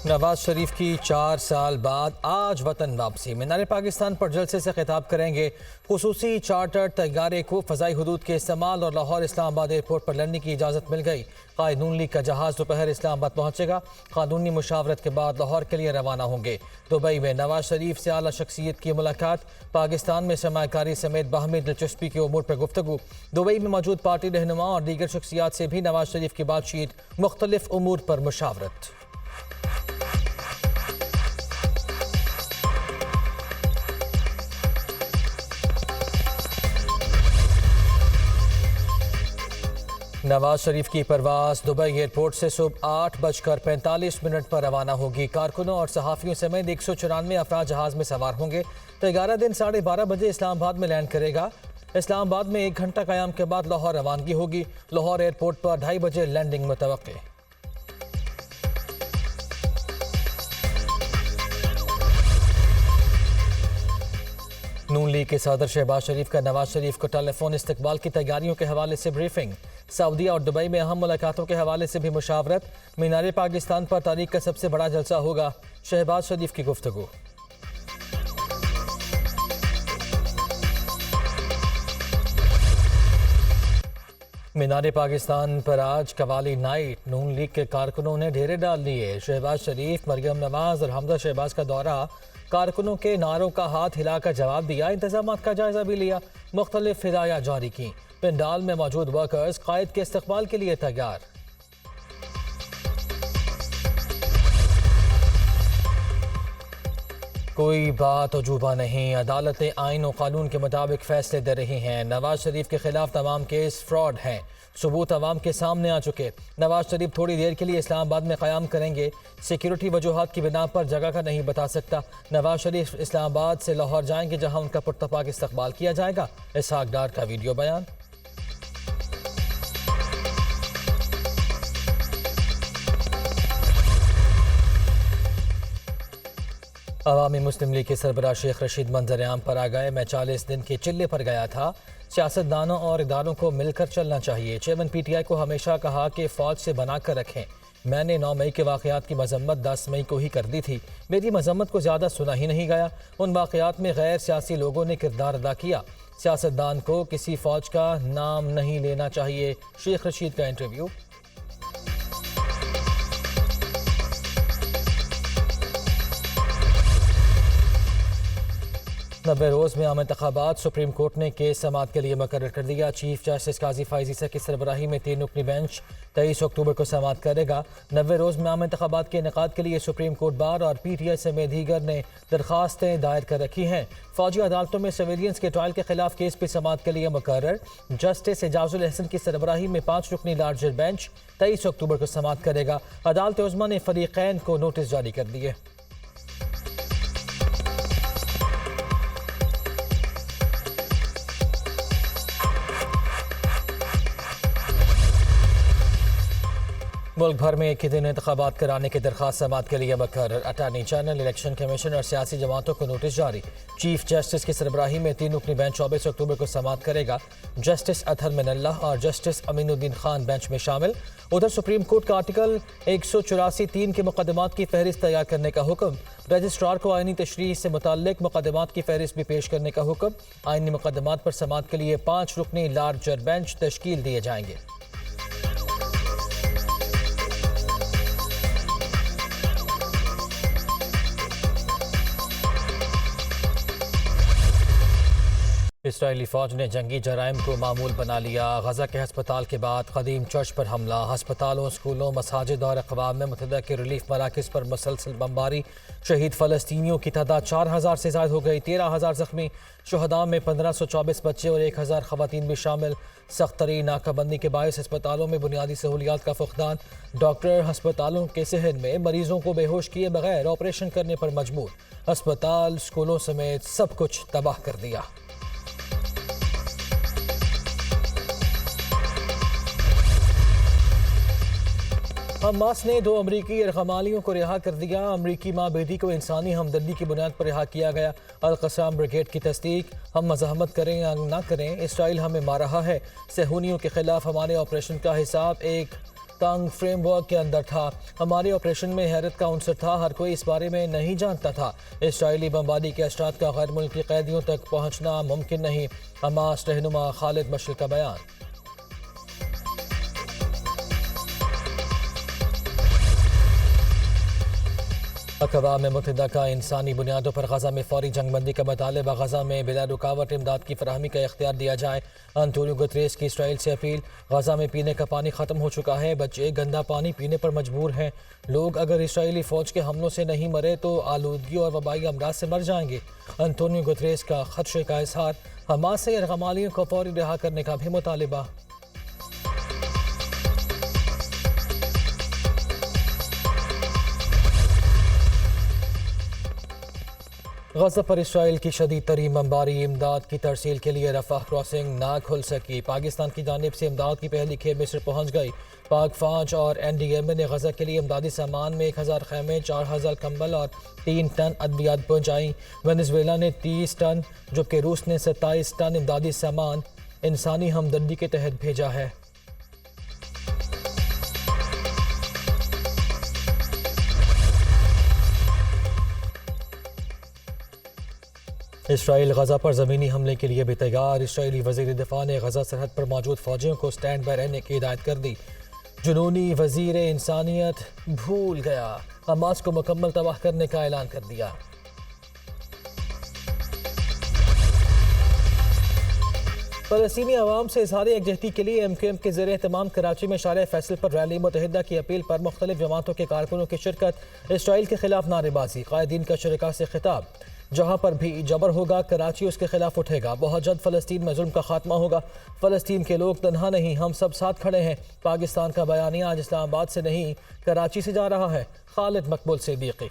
नवाज शरीफ की 4 साल बाद आज वतन वापसी। मीनार पाकिस्तान पर जलसे से खिताब करेंगे। खुसूसी चार्टर तैयारे को फ़ज़ाई हदूद के इस्तेमाल और लाहौर इस्लामाबाद एयरपोर्ट पर लैंडिंग की इजाज़त मिल गई। कायद नून लीग का जहाज़ दोपहर इस्लामाबाद पहुंचेगा। कानूनी मुशावरत के बाद लाहौर के लिए रवाना होंगे। दुबई में नवाज शरीफ से आला शख्सियत की मुलाकात। पाकिस्तान में सरमायाकारी समेत बाहमी दिलचस्पी के उमूर पर गुफ्तगू। दुबई में मौजूद पार्टी रहनुमा और दीगर शख्सियात से भी नवाज शरीफ की बातचीत। मुख्तलिफ उमूर पर मुशावरत। नवाज शरीफ की परवाज़ दुबई एयरपोर्ट से सुबह 8:45 पर रवाना होगी। कारकुनों और सहाफ़ियों समेत 194 अफराद जहाज़ में सवार होंगे। तैयारा दिन 12:30 बजे इस्लामाबाद में लैंड करेगा। इस्लामाबाद में 1 घंटा क़याम के बाद लाहौर रवानगी होगी। लाहौर एयरपोर्ट पर 2:30 बजे लैंडिंग मुतवक्के। नून लीग के सदर शहबाज शरीफ का नवाज शरीफ को टेलीफोन इस्तकबाल की तैयारियों के हवाले से ब्रीफिंग। सऊदीया और दुबई में अहम मुलाकातों के हवाले से भी मुशावरत। मीनार पाकिस्तान पर तारीख का सबसे बड़ा जलसा होगा। शहबाज शरीफ की गुफ्तगू। मीनार पाकिस्तान पर आज कवाली नाइट। नून लीग के कारकुनों ने ढेरे डाल दिए। शहबाज शरीफ, मरियम नवाज और हमजा शहबाज का दौरा। कारकुनों के नारों का हाथ हिलाकर जवाब दिया। इंतजाम का जायजा भी लिया। मुख्तलिफ हिदायत जारी की। पंडाल में मौजूद वर्कर्स कायद के इस्तकबाल के लिए तैयार। कोई बात अजूबा नहीं। अदालतें आइन और कानून के मुताबिक फैसले दे रही हैं। नवाज शरीफ के खिलाफ तमाम केस फ्रॉड हैं। सबूत अवाम के सामने आ चुके। नवाज शरीफ थोड़ी देर के लिए इस्लामाबाद में क़याम करेंगे। सिक्योरिटी वजूहात की बिना पर जगह का नहीं बता सकता। नवाज शरीफ इस्लामाबाद से लाहौर जाएंगे, जहां उनका पुरतपाक इस्तकबाल किया जाएगा। इसहाक डार का वीडियो बयान। अवामी मुस्लिम लीग के सरबराह शेख रशीद मंजर आम पर आ गए। मैं 40 दिन के चिल्ले पर गया था। सियासतदानों और इदारों को मिलकर चलना चाहिए। चेयरमैन PTI को हमेशा कहा कि फ़ौज से बना कर रखें। मैंने 9 मई के वाक़यात की मजम्मत 10 मई को ही कर दी थी। मेरी मजम्मत को ज़्यादा सुना ही नहीं गया। उन वाक़यात में गैर सियासी लोगों ने किरदार अदा किया। सियासतदान को किसी फ़ौज का नाम नहीं लेना चाहिए। शेख रशीद का इंटरव्यू। 90 रोज़ में आम इंतखाबात। सुप्रीम कोर्ट ने केस समाअत के लिए मुकर्रर कर दिया। चीफ जस्टिस काजी फाइज ईसा की सरबराही में 3 रुकनी बेंच 23 अक्टूबर को समाअत करेगा। 90 रोज़ में आम इंतखाबात के इनेकाद के लिए सुप्रीम कोर्ट बार और PTI समेत दीगर ने दरखास्तें दायर कर रखी हैं। फौजी अदालतों में सिविलियंस के ट्रायल के खिलाफ केस पर समाअत के लिए मुकर्रर। जस्टिस एजाजुल अहसन की सरबराही में 5 रुकनी लार्जर बेंच 23 अक्टूबर को समाअत करेगा। अदालत उज़्मा ने फरीक़ैन को नोटिस जारी कर दिए। मुल्क भर में एक ही दिन इंतखाबात कराने की दरख्वास्त समाअत के लिए मुकर्रर। अटॉर्नी जनरल, इलेक्शन कमीशन और सियासी जमातों को नोटिस जारी। चीफ जस्टिस की सरबराही में 3 रुकनी बेंच 24 अक्टूबर को समाअत करेगा। जस्टिस अतहर मिनल्लाह और जस्टिस अमीनुद्दीन खान बेंच में शामिल। उधर सुप्रीम कोर्ट का आर्टिकल 184(3) के मुकदमात की फहरिस्त तैयार करने का हुक्म। रजिस्ट्रार को आइनी तशरीह से मुताल्लिक मुकदमात की फहरिस्त भी पेश करने का हुक्म। आइनी मुकदमात पर समाअत के लिए 5 रुकनी लार्जर बेंच तश्कील दिए जाएंगे। इसराइली फ़ौज ने जंगी जराइम को मामूल बना लिया। गजा के हस्पताल के बाद कदीम चर्च पर हमला। हस्पतालों, स्कूलों, मसाजिद और अक़वाम मुत्तहिदा के रिलीफ मराकज़ पर मुसलसल बमबारी। शहीद फ़लस्तीनियों की तादाद 4000 से ज़ायद हो गई। 13000 ज़ख्मी। शुहदा में 1524 बच्चे और 1000 ख़वातीन भी शामिल। सख्त तरीन नाकाबंदी के बायस अस्पतालों में बुनियादी सहूलियात का फ़ुक़दान। डॉक्टर हस्पतालों के सहन में मरीज़ों को बेहोश किए बगैर ऑपरेशन करने पर मजबूर। अस्पताल, स्कूलों समेत सब कुछ तबाह कर दिया। हमास ने 2 अमरीकी यरगमालियों को रिहा कर दिया। अमरीकी माबेदी को इंसानी हमदर्दी की बुनियाद पर रिहा किया गया। अल-क़स्साम ब्रिगेड की तस्दीक। हम मज़ाहमत करें या ना करें, इसराइल हमें मार रहा है। सहूनियों के खिलाफ हमारे ऑपरेशन का हिसाब एक तंग फ्रेमवर्क के अंदर था। हमारे ऑपरेशन में हैरत का अंसर था, हर कोई इस बारे में नहीं जानता था। इसराइली बमबारी के असरात का गैर मुल्की कैदियों तक पहुँचना मुमकिन नहीं। हमास रहनुमा खालिद मशल का बयान। अक़वाम मुत्तहिदा का इंसानी बुनियादों पर गजा में फौरी जंगबंदी का मुतालबा। गजा में बिला रुकावट इमदाद की फराहमी का इख्तियार दिया जाए। अंतोनियो गुतरेस की इसराइल से अपील। गजा में पीने का पानी ख़त्म हो चुका है, बच्चे गंदा पानी पीने पर मजबूर हैं। लोग अगर इसराइली फ़ौज के हमलों से नहीं मरे तो आलूदगी और वबाई अमराज से मर जाएंगे। अंतोनियो गुतरेस का खदशे का इजहार। हमास से यरगमालियों को फौरी रिहा करने का भी मुतालबा। गजा पर इसराइल की शदीद तरीन बमबारी। इमदाद की तरसील के लिए रफाह क्रॉसिंग ना खुल सकी। पाकिस्तान की जानिब से इमदाद की पहली खेप मिस्र पहुँच गई। पाक फौज और NDMA ने गजा के लिए इमदादी सामान में 1000 खैमे, 4000 कंबल और 3 टन अद्वियात पहुँचाई। वेनेजुएला ने 30 टन जबकि रूस ने 27 टन इमदादी सामान इंसानी हमदर्दी के तहत भेजा है। इसराइल गजा पर ज़मीनी हमले के लिए भी तैयार। इसराइली वज़ीर दिफा ने गजा सरहद पर मौजूद फ़ौजियों को स्टैंड बाय रहने की हिदायत कर दी। जुनूनी वज़ीर इंसानियत भूल गया, हमास को मुकम्मल तबाह करने का ऐलान कर दिया। फ़लस्तीनी अवाम से इज़हार यकजहती के लिए MQM के ज़ेर एहतमाम कराची में शारे फैसल पर रैली। मुत्तहिदा की अपील पर मुख्तलिफ जमातों के कारकुनों की शिरकत। इसराइल के खिलाफ नारेबाजी। कायदीन का शरका से खिताब। जहाँ पर भी जबर होगा कराची उसके खिलाफ उठेगा। बहुत जल्द फ़लस्तीन में जुल्म का खात्मा होगा। फ़लस्तीन के लोग तन्हा नहीं, हम सब साथ खड़े हैं। पाकिस्तान का बयानिया आज इस्लामाबाद से नहीं कराची से जा रहा है। खालिद मकबूल सिद्दीकी।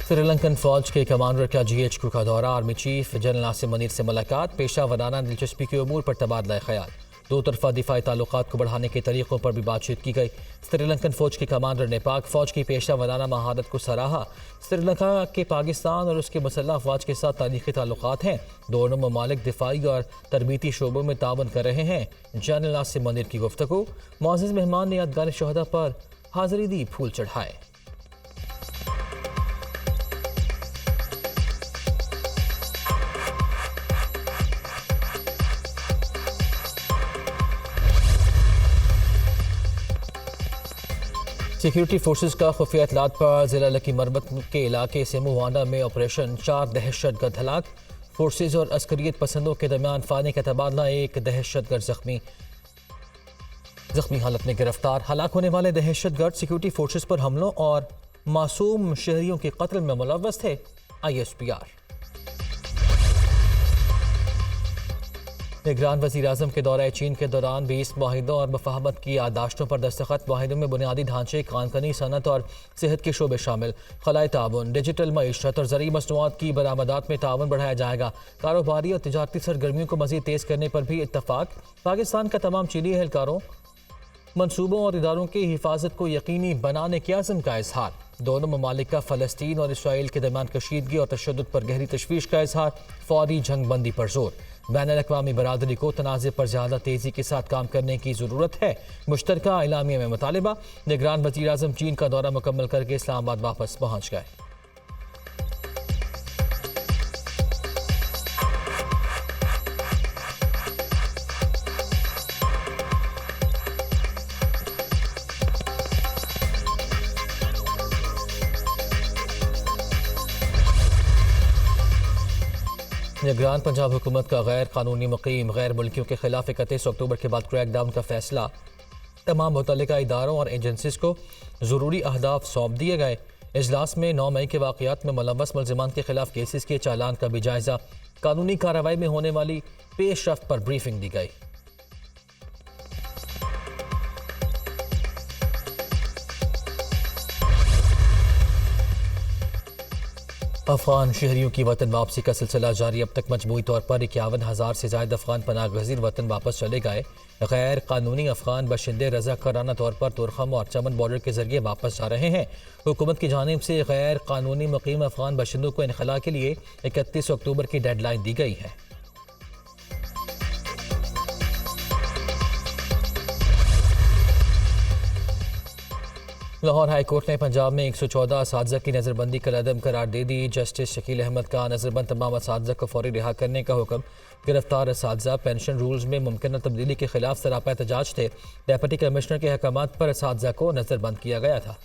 श्रीलंकन फौज के कमांडर का GHQ का दौरा। Army chief general Nasir Munir से मुलाकात। पेशा वराना दिलचस्पी के अमूर पर तबादला ख्याल। दो तरफा दिफाई ताल्लुकात को बढ़ाने के तरीक़ों पर भी बातचीत की गई। श्रीलंकन फौज के कमांडर ने पाक फौज की पेशा वराना महारत को सराहा। श्रीलंका के पाकिस्तान और उसके मुसल्लह अफवाज के साथ तारीख़ी ताल्लुकात हैं। दोनों ममालिक दिफाई और तरबीती शोबों में तावन कर रहे हैं। जनरल नासिर मनीर की गुफ्तगू। मुअज़्ज़ज़ मेहमान ने यादगार शहदा पर हाज़िरी दी, फूल चढ़ाए। सिक्योरिटी फोर्सेस का खुफिया इतलात पर जिला लकी मरबत के इलाके से मुवाना में ऑपरेशन। 4 दहशतगर्द हलाक। फोर्सेस और अस्करियत पसंदों के दरमियान फानी का तबादला। एक दहशतगर्द जख्मी हालत में गिरफ्तार। हलाक होने वाले दहशतगर्द सिक्योरिटी फोर्सेस पर हमलों और मासूम शहरियों के कत्ल में मुलव्वस थे। ISPR। निगरान वज़ीर आज़म के दौरे चीन के दौरान 20 मुआहिदों और मुफाहमत की याददाश्तों पर दस्तखत। मुआहिदों में बुनियादी ढांचे, कानूनी सनत और सेहत के शोबे शामिल। खलाई ताउन, डिजिटल मईशत और ज़रूरी मसनूआत की बरामदात में ताउन बढ़ाया जाएगा। कारोबारी और तिजारती सरगर्मियों को मज़ीद तेज़ करने पर भी इत्तफाक। पाकिस्तान का तमाम चीनी एहलकारों, मनसूबों और इदारों की हिफाजत को यकीनी बनाने के आज़म का इजहार। दोनों ममालिक का फ़लस्तीन और इसराइल के दरमियान कशीदगी और तशद्दुद पर गहरी तशवीश का इजहार। फौरी जंगबंदी पर जोर। बैनुल-अक़वामी बरादरी को तनाज़े पर ज़्यादा तेज़ी के साथ काम करने की ज़रूरत है। मुश्तरका एलामिया में मुतालिबा। निगरान वज़ीर आज़म चीन का दौरा मुकम्मल करके इस्लामाबाद वापस पहुँच गए। निगरान पंजाब हुकूमत का गैर कानूनी मुकीम गैर मुल्कियों के खिलाफ 31 अक्टूबर के बाद क्रैकडाउन का फैसला। तमाम मुतल्लिका इदारों और एजेंसीज को ज़रूरी अहदाफ सौंप दिए गए। इजलास में 9 मई के वाक़यात में मुलव्वस मुल्ज़िमान के खिलाफ केसेस के चालान का भी जायज़ा। कानूनी कार्रवाई में होने वाली पेशरफ्त पर ब्रीफिंग दी गई। अफगान शहरियों की वतन वापसी का सिलसिला जारी। अब तक मजमूई तौर पर 51,000 से ज्यादा अफगान पनाह गजीर वतन वापस चले गए। गैर कानूनी अफगान बशिंदे रज़ाकाराना तौर पर तुरखम और चमन बॉर्डर के जरिए वापस जा रहे हैं। हुकूमत की जानिब से गैर कानूनी मुकीम अफगान बशिंदों को इनखला के लिए 31 अक्टूबर की डेडलाइन दी गई है। लाहौर हाई कोर्ट ने पंजाब में 114 असातिज़ा की नज़रबंदी का अदम करार दे दी। जस्टिस शकील अहमद का नज़रबंद तमाम असातिज़ा को फौरी रिहा करने का हुक्म। गिरफ्तार असातिज़ा पेंशन रूल्स में मुमकिन तब्दीली के खिलाफ सरापा एहतजाज थे। डेप्यूटी कमिश्नर के अहकामात पर असातिज़ा को नज़रबंद किया गया था।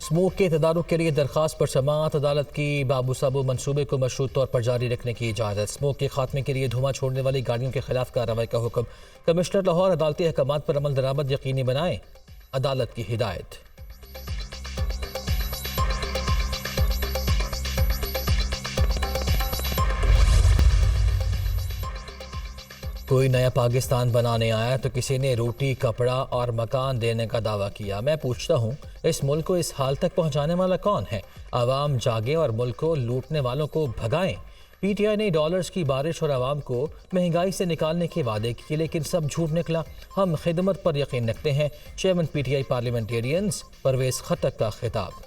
स्मोक के तदारुक के लिए दरखास्त पर समाअत। अदालत की बाबू साबू मनसूबे को मशरूत तौर पर जारी रखने की इजाज़त। स्मोक के खात्मे के लिए धुआं छोड़ने वाली गाड़ियों के खिलाफ कार्रवाई का हुक्म। कमिश्नर लाहौर अदालती अहकामात पर अमल दरामद यकीनी बनाएं, अदालत की हिदायत। कोई नया पाकिस्तान बनाने आया तो किसी ने रोटी, कपड़ा और मकान देने का दावा किया। मैं पूछता हूँ, इस मुल्क को इस हाल तक पहुँचाने वाला कौन है? आवाम जागे और मुल्क को लूटने वालों को भगाएं। पीटीआई ने डॉलर्स की बारिश और आवाम को महंगाई से निकालने के वादे किए, लेकिन सब झूठ निकला। हम खिदमत पर यकीन रखते हैं। चेयरमैन पीटीआई पार्लियामेंटेरियंस परवेज खटक का खिताब।